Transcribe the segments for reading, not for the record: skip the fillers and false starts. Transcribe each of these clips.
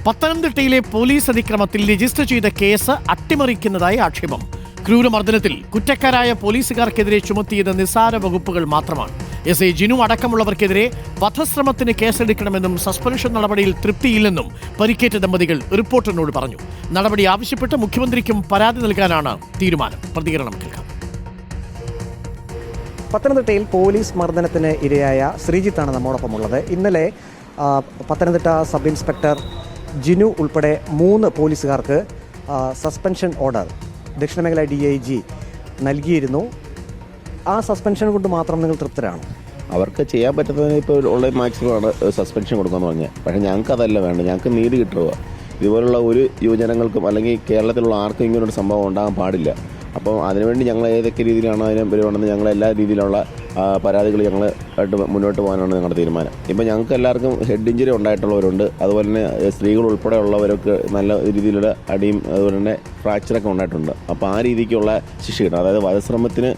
പത്തനംതിട്ടയിലെ police അതിക്രമത്തിൽ register ചെയ്ത case അട്ടിമറിക്കുന്നതായി ആക്ഷേപം. ക്രൂരമർദ്ദനത്തിൽ കുറ്റക്കാരായ പോലീസുകാർക്കെതിരെ ചുമത്തിയത് നിസ്സാര വകുപ്പുകൾ മാത്രമാണ്. എസ്.ഐ. ജിനു അടക്കമുള്ളവർക്കെതിരെ വധശ്രമത്തിന് കേസെടുക്കണമെന്നും സസ്പെൻഷൻ നടപടിയിൽ തൃപ്തിയില്ലെന്നും പരിക്കേറ്റ ദമ്പതികൾ റിപ്പോർട്ടറിനോട് പറഞ്ഞു. നടപടി ആവശ്യപ്പെട്ട് മുഖ്യമന്ത്രിക്കും പരാതി നൽകാനാണ് തീരുമാനം. പ്രതികരണം കേൾക്കാം. പത്തനംതിട്ടയിൽ പോലീസ് മർദ്ദനത്തിന് ഇരയായ ശ്രീജിത്താണ് നമ്മോടൊപ്പമുള്ളത്. ഇന്നലെ പത്തനംതിട്ട സബ് ഇൻസ്പെക്ടർ ജിനു ഉൾപ്പെടെ 3 പോലീസുകാർക്ക് സസ്പെൻഷൻ ഓർഡർ ദക്ഷിണ മേഖല DIG നൽകിയിരുന്നു. ആ സസ്പെൻഷൻ കൊണ്ട് മാത്രം നിങ്ങൾ തൃപ്തരാണ്? അവർക്ക് ചെയ്യാൻ പറ്റുന്നതിന് ഇപ്പോൾ ഉള്ള മാക്സിമമാണ് സസ്പെൻഷൻ കൊടുക്കാമെന്ന് പറഞ്ഞത്. പക്ഷേ ഞങ്ങൾക്ക് അതല്ല വേണ്ടത്. ഞങ്ങൾക്ക് നീതി കിട്ടുക. ഇതുപോലുള്ള ഒരു യുവജനങ്ങൾക്കും അല്ലെങ്കിൽ കേരളത്തിലുള്ള ആർക്കും ഇങ്ങനൊരു സംഭവം ഉണ്ടാകാൻ പാടില്ല. അപ്പോൾ അതിനുവേണ്ടി ഞങ്ങൾ ഏതൊക്കെ രീതിയിലാണ് അതിനെ വരുവാണെന്ന് ഞങ്ങൾ എല്ലാ രീതിയിലുള്ള പരാതികൾ ഞങ്ങൾ ആയിട്ട് മുന്നോട്ട് പോകാനാണ് ഞങ്ങളുടെ തീരുമാനം. ഇപ്പോൾ ഞങ്ങൾക്ക് എല്ലാവർക്കും ഹെഡ് ഇഞ്ചുറി ഉണ്ടായിട്ടുള്ളവരുണ്ട്. അതുപോലെ തന്നെ സ്ത്രീകൾ ഉൾപ്പെടെ ഉള്ളവരൊക്കെ നല്ല രീതിയിലുള്ള അടിയും അതുപോലെ തന്നെ ഫ്രാക്ചറൊക്കെ ഉണ്ടായിട്ടുണ്ട്. അപ്പോൾ ആ രീതിക്കുള്ള ശിക്ഷ കിട്ടണം. അതായത് വധശ്രമത്തിന്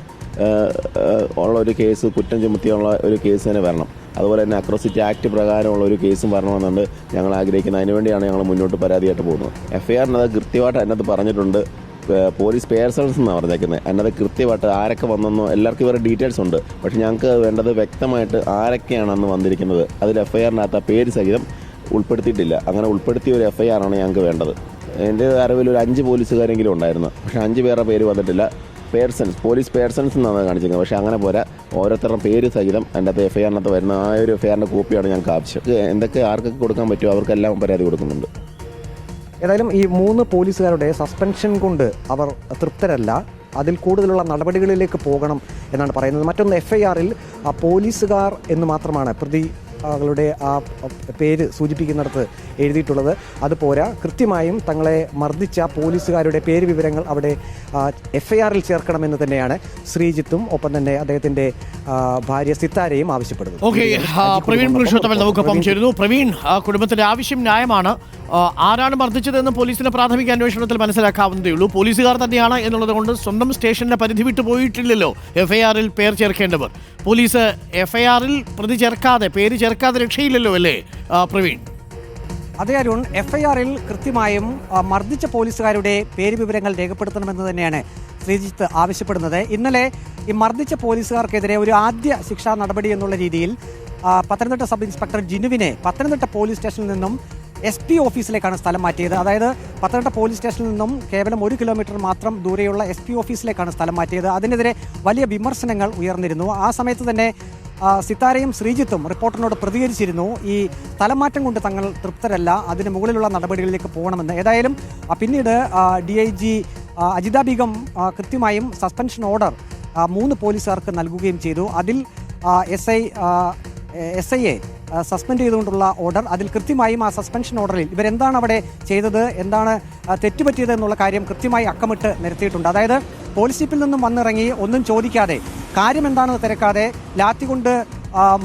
ഉള്ള ഒരു കേസ്, കുറ്റം ചുമത്തിയുള്ള ഒരു കേസ് തന്നെ വരണം. അതുപോലെ തന്നെ അക്രോസിറ്റി ആക്ട് പ്രകാരമുള്ള ഒരു കേസും വരണമെന്നുണ്ട് ഞങ്ങൾ ആഗ്രഹിക്കുന്നത്. അതിനുവേണ്ടിയാണ് ഞങ്ങൾ മുന്നോട്ട് പരാതിയായിട്ട് പോകുന്നത്. FIR കൃത്യമായിട്ട് അതിനകത്ത് പറഞ്ഞിട്ടുണ്ട്. പോലീസ് പേഴ്സൺസ് എന്നാണ് പറഞ്ഞേക്കുന്നത്. അതിനകത്ത് കൃത്യമായിട്ട് ആരൊക്കെ വന്നെന്നോ എല്ലാവർക്കും ഇവരുടെ ഡീറ്റെയിൽസ് ഉണ്ട്. പക്ഷേ ഞങ്ങൾക്ക് വേണ്ടത് വ്യക്തമായിട്ട് ആരൊക്കെയാണ് അന്ന് വന്നിരിക്കുന്നത്. അതിൽ FIR-നകത്ത് പേര് സഹിതം ഉൾപ്പെടുത്തിയിട്ടില്ല. അങ്ങനെ ഉൾപ്പെടുത്തിയ ഒരു FIR ആണ് ഞങ്ങൾക്ക് വേണ്ടത്. എൻ്റെ അറിവിൽ ഒരു 5 പോലീസുകാരെങ്കിലും ഉണ്ടായിരുന്നു. പക്ഷേ 5 പേരുടെ പേര് വന്നിട്ടില്ല. പോലീസ് പേഴ്സൺസ് എന്നാണ് കാണിച്ചിരിക്കുന്നത്. പക്ഷേ അങ്ങനെ പോരാ, ഓരോരുത്തരുടെ പേര് സഹിതം അതിൻ്റെ അകത്ത് FIR-നകത്ത് വരുന്ന ആ ഒരു FIR-ൻ്റെ കോപ്പിയാണ് ഞങ്ങൾക്ക് ആവശ്യം. എന്തൊക്കെ ആർക്കൊക്കെ കൊടുക്കാൻ പറ്റുമോ അവർക്കെല്ലാം പരാതി കൊടുക്കുന്നുണ്ട്. ഏതായാലും ഈ 3 പോലീസുകാരുടെ സസ്പെൻഷൻ കൊണ്ട് അവർ തൃപ്തരല്ല. അതിൽ കൂടുതലുള്ള നടപടികളിലേക്ക് പോകണം എന്നാണ് പറയുന്നത്. മറ്റൊന്ന്, FIR-ൽ പോലീസുകാർ എന്ന് മാത്രമാണ് പ്രതികളുടെ ആ പേര് സൂചിപ്പിക്കുന്നിടത്ത് എഴുതിയിട്ടുള്ളത്. അതുപോരാ, കൃത്യമായും തങ്ങളെ മർദ്ദിച്ച പോലീസുകാരുടെ പേര് വിവരങ്ങൾ അവിടെ FIR-ൽ ചേർക്കണമെന്ന് തന്നെയാണ് ശ്രീജിത്തും ഒപ്പം തന്നെ അദ്ദേഹത്തിൻ്റെ ഭാര്യ സിത്താരയും ആവശ്യപ്പെടുന്നത്. പ്രവീൺ പുരുഷോത്തമൻ നമുക്കൊപ്പം ചേരുന്നു. പ്രവീൺ, കുടുംബത്തിന്റെ ആവശ്യം ന്യായമാണ്. ആരാണ് മർദ്ദിച്ചതെന്ന് പോലീസിന്റെ പ്രാഥമിക അന്വേഷണത്തിൽ മനസ്സിലാക്കാവുന്നതേ ഉള്ളൂ. പോലീസുകാർ തന്നെയാണ് എന്നുള്ളത് കൊണ്ട് സ്വന്തം സ്റ്റേഷന്റെ പരിധി വിട്ടു പോയിട്ടില്ലല്ലോ FIR-ൽ പേര് ചേർക്കേണ്ടവർ. പോലീസ് FIR-ൽ പ്രതി ചേർക്കാതെ, പേര് ചേർക്കാതെ രക്ഷയില്ലല്ലോ അല്ലേ പ്രവീൺ? അതെ അരുൺ, FIR-ൽ കൃത്യമായും മർദ്ദിച്ച പോലീസുകാരുടെ പേര് വിവരങ്ങൾ രേഖപ്പെടുത്തണമെന്ന് തന്നെയാണ് ശ്രീജിത്ത് ആവശ്യപ്പെടുന്നത്. ഇന്നലെ ഈ മർദ്ദിച്ച പോലീസുകാർക്കെതിരെ ഒരു ആദ്യ ശിക്ഷാ നടപടി എന്നുള്ള രീതിയിൽ പത്തനംതിട്ട സബ് ഇൻസ്പെക്ടർ ജിനുവിനെ പത്തനംതിട്ട പോലീസ് സ്റ്റേഷനിൽ നിന്നും SP ഓഫീസിലേക്കാണ് സ്ഥലം മാറ്റിയത്. അതായത് പത്തനംതിട്ട പോലീസ് സ്റ്റേഷനിൽ നിന്നും കേവലം 1 കിലോമീറ്റർ മാത്രം ദൂരെയുള്ള SP ഓഫീസിലേക്കാണ് സ്ഥലം മാറ്റിയത്. അതിനെതിരെ വലിയ വിമർശനങ്ങൾ ഉയർന്നിരുന്നു. ആ സമയത്ത് തന്നെ സിത്താരയും ശ്രീജിത്തും റിപ്പോർട്ടറിനോട് പ്രതികരിച്ചിരുന്നു. ഈ സ്ഥലമാറ്റം കൊണ്ട് തങ്ങൾ തൃപ്തരല്ല, അതിന് മുകളിലുള്ള നടപടികളിലേക്ക് പോകണമെന്ന്. ഏതായാലും പിന്നീട് DIG അജിത ബീഗം കൃത്യമായും സസ്പെൻഷൻ ഓർഡർ 3 പോലീസുകാർക്ക് നൽകുകയും ചെയ്തു. അതിൽ SIയെ സസ്പെൻഡ് ചെയ്തുകൊണ്ടുള്ള ഓർഡർ, അതിൽ കൃത്യമായും ആ സസ്പെൻഷൻ ഓർഡറിൽ ഇവരെന്താണ് അവിടെ ചെയ്തത്, എന്താണ് തെറ്റുപറ്റിയത് എന്നുള്ള കാര്യം കൃത്യമായി അക്കമിട്ട് നിരത്തിയിട്ടുണ്ട്. അതായത് പോലീസ് ജീപ്പിൽ നിന്നും വന്നിറങ്ങി ഒന്നും ചോദിക്കാതെ, കാര്യം എന്താണെന്ന് തിരക്കാതെ ലാത്തി കൊണ്ട്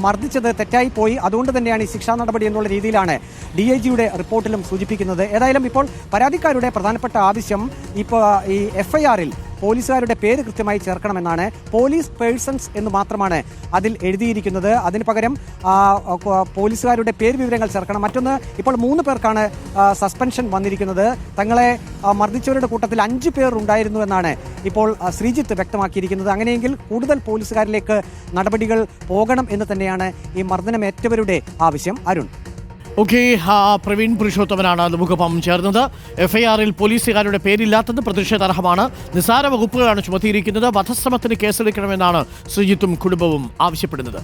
മർദ്ദിച്ചത് തെറ്റായി പോയി, അതുകൊണ്ട് തന്നെയാണ് ഈ ശിക്ഷാ നടപടി എന്നുള്ള രീതിയിലാണ് DIG-യുടെ റിപ്പോർട്ടിലും സൂചിപ്പിക്കുന്നത്. ഏതായാലും ഇപ്പോൾ പരാതിക്കാരുടെ പ്രധാനപ്പെട്ട ആവശ്യം ഇപ്പോൾ ഈ FIR-ൽ പോലീസുകാരുടെ പേര് കൃത്യമായി ചേർക്കണമെന്നാണ്. പോലീസ് പേഴ്സൺസ് എന്ന് മാത്രമാണ് അതിൽ എഴുതിയിരിക്കുന്നത്. അതിന് പകരം പോലീസുകാരുടെ പേര് വിവരങ്ങൾ ചേർക്കണം. മറ്റൊന്ന്, ഇപ്പോൾ 3 പേർക്കാണ് സസ്പെൻഷൻ വന്നിരിക്കുന്നത്. തങ്ങളെ മർദ്ദിച്ചവരുടെ കൂട്ടത്തിൽ 5 പേർ ഉണ്ടായിരുന്നു എന്നാണ് ഇപ്പോൾ ശ്രീജിത്ത് വ്യക്തമാക്കിയിരിക്കുന്നത്. അങ്ങനെയെങ്കിൽ കൂടുതൽ പോലീസുകാരിലേക്ക് നടപടികൾ പോകണം എന്ന് തന്നെയാണ് ഈ മർദ്ദനമേറ്റവരുടെ ആവശ്യം. അരുൺ. പ്രവീൺ പുരുഷോത്തമനാണ് നമുക്കൊപ്പം ചേർന്നത്. FIR-ൽ പോലീസുകാരുടെ പേരില്ലാത്തത് പ്രതിഷേധാർഹമാണ്. നിസ്സാര വകുപ്പുകളാണ് ചുമത്തിയിരിക്കുന്നത്. വധശ്രമത്തിന് കേസെടുക്കണമെന്നാണ് ശ്രീജിത്തും കുടുംബവും ആവശ്യപ്പെടുന്നത്.